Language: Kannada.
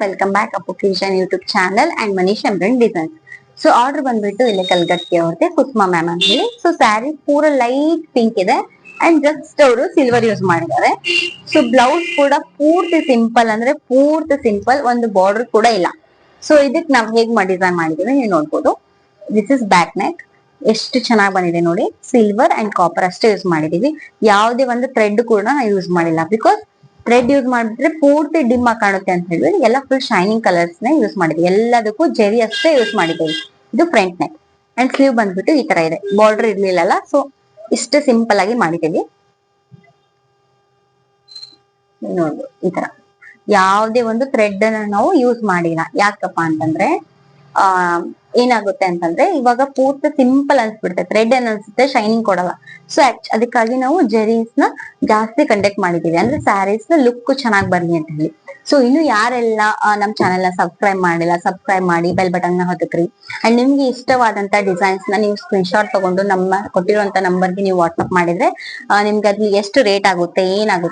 Welcome back Appu fusion YouTube channel and Manish embroid designs. So order ಬಂದ್ಬಿಟ್ಟು ಇಲ್ಲಿ ಕಲ್ಗಟ್ಟಿ ಅವ್ರದ್ದೆ ಕುಸುಮಾ ಮ್ಯಾಮ್ ಅಂತ ಹೇಳಿ. ಸೊ ಸ್ಯಾರಿ ಪೂರ ಲೈಟ್ ಪಿಂಕ್ ಇದೆ ಅಂಡ್ ಜಸ್ಟ್ ಅವರು ಸಿಲ್ವರ್ ಯೂಸ್ ಮಾಡಿದ್ದಾರೆ. ಸೊ ಬ್ಲೌಸ್ ಕೂಡ ಪೂರ್ತಿ ಸಿಂಪಲ್, ಅಂದ್ರೆ ಪೂರ್ತಿ ಸಿಂಪಲ್, ಒಂದು ಬಾರ್ಡರ್ ಕೂಡ ಇಲ್ಲ. ಸೊ ಇದಕ್ ನಾವ್ ಹೇಗ್ ಡಿಸೈನ್ ಮಾಡಿದೀವಿ ನೀವು ನೋಡ್ಬೋದು. This is back neck. ಎಷ್ಟು ಚೆನ್ನಾಗಿ ಬಂದಿದೆ ನೋಡಿ. ಸಿಲ್ವರ್ ಅಂಡ್ ಕಾಪರ್ ಅಷ್ಟೇ ಯೂಸ್ ಮಾಡಿದೀವಿ. ಯಾವುದೇ ಒಂದು ಥ್ರೆಡ್ ಕೂಡ ಯೂಸ್ ಮಾಡಿಲ್ಲ. ಬಿಕಾಸ್ ಥ್ರೆಡ್ ಯೂಸ್ ಮಾಡಿದ್ರೆ ಪೂರ್ತಿ ಡಿಮ್ ಆಗಿ ಕಾಣುತ್ತೆ ಅಂತ ಹೇಳಿ ಎಲ್ಲ ಫುಲ್ ಶೈನಿಂಗ್ ಕಲರ್ಸ್ ನ ಯೂಸ್ ಮಾಡಿದ್ವಿ. ಎಲ್ಲದಕ್ಕೂ ಜೆರಿ ಅಷ್ಟೇ ಯೂಸ್ ಮಾಡಿದ್ದೀವಿ. ಇದು ಫ್ರಂಟ್ ನೆಕ್ ಅಂಡ್ ಸ್ಲೀವ್ ಬಂದ್ಬಿಟ್ಟು ಈ ತರ ಇದೆ. ಬಾರ್ಡರ್ ಇರ್ಲಿಲ್ಲಲ್ಲ, ಸೊ ಇಷ್ಟು ಸಿಂಪಲ್ ಆಗಿ ಮಾಡಿದ್ದೀವಿ. ನೋಡ್ಬೋದು ಈ ತರ ಯಾವುದೇ ಒಂದು ಥ್ರೆಡ್ ಅನ್ನ ನಾವು ಯೂಸ್ ಮಾಡಿಲ್ಲ. ಯಾಕಪ್ಪ ಅಂತಂದ್ರೆ ಆ ಏನಾಗುತ್ತೆ ಅಂತಂದ್ರೆ ಇವಾಗ ಪೂರ್ತಿ ಸಿಂಪಲ್ ಅನ್ಸ್ಬಿಡುತ್ತೆ, ಥ್ರೆಡ್ ಏನ್ ಅನ್ಸುತ್ತೆ ಶೈನಿಂಗ್ ಕೊಡಲ್ಲ. ಸೊ ಅದಕ್ಕಾಗಿ ನಾವು ಜೆರೀಸ್ ನ ಜಾಸ್ತಿ ಕಂಡಕ್ಟ್ ಮಾಡಿದೀವಿ, ಅಂದ್ರೆ ಸ್ಯಾರೀಸ್ ನ ಲುಕ್ ಚೆನ್ನಾಗಿ ಬರ್ಲಿ ಅಂತ ಹೇಳಿ. ಸೊ ಇನ್ನು ಯಾರೆಲ್ಲ ನಮ್ ಚಾನೆಲ್ ನ ಸಬ್ಸ್ಕ್ರೈಬ್ ಮಾಡಿಲ್ಲ, ಸಬ್ಸ್ಕ್ರೈಬ್ ಮಾಡಿ ಬೆಲ್ ಬಟನ್ ನ ಹೊತ್ತಕ್ರಿ. ಅಂಡ್ ನಿಮ್ಗೆ ಇಷ್ಟವಾದಂತ ಡಿಸೈನ್ಸ್ ನ ನೀವು ಸ್ಕ್ರೀನ್ ಶಾಟ್ ತಗೊಂಡು ನಮ್ಮ ಕೊಟ್ಟಿರುವಂತ ನಂಬರ್ಗೆ ನೀವು ವಾಟ್ಸ್ಆಪ್ ಮಾಡಿದ್ರೆ ನಿಮ್ಗೆ ಅದ್ರಲ್ಲಿ ಎಷ್ಟು ರೇಟ್ ಆಗುತ್ತೆ, ಏನಾಗುತ್ತೆ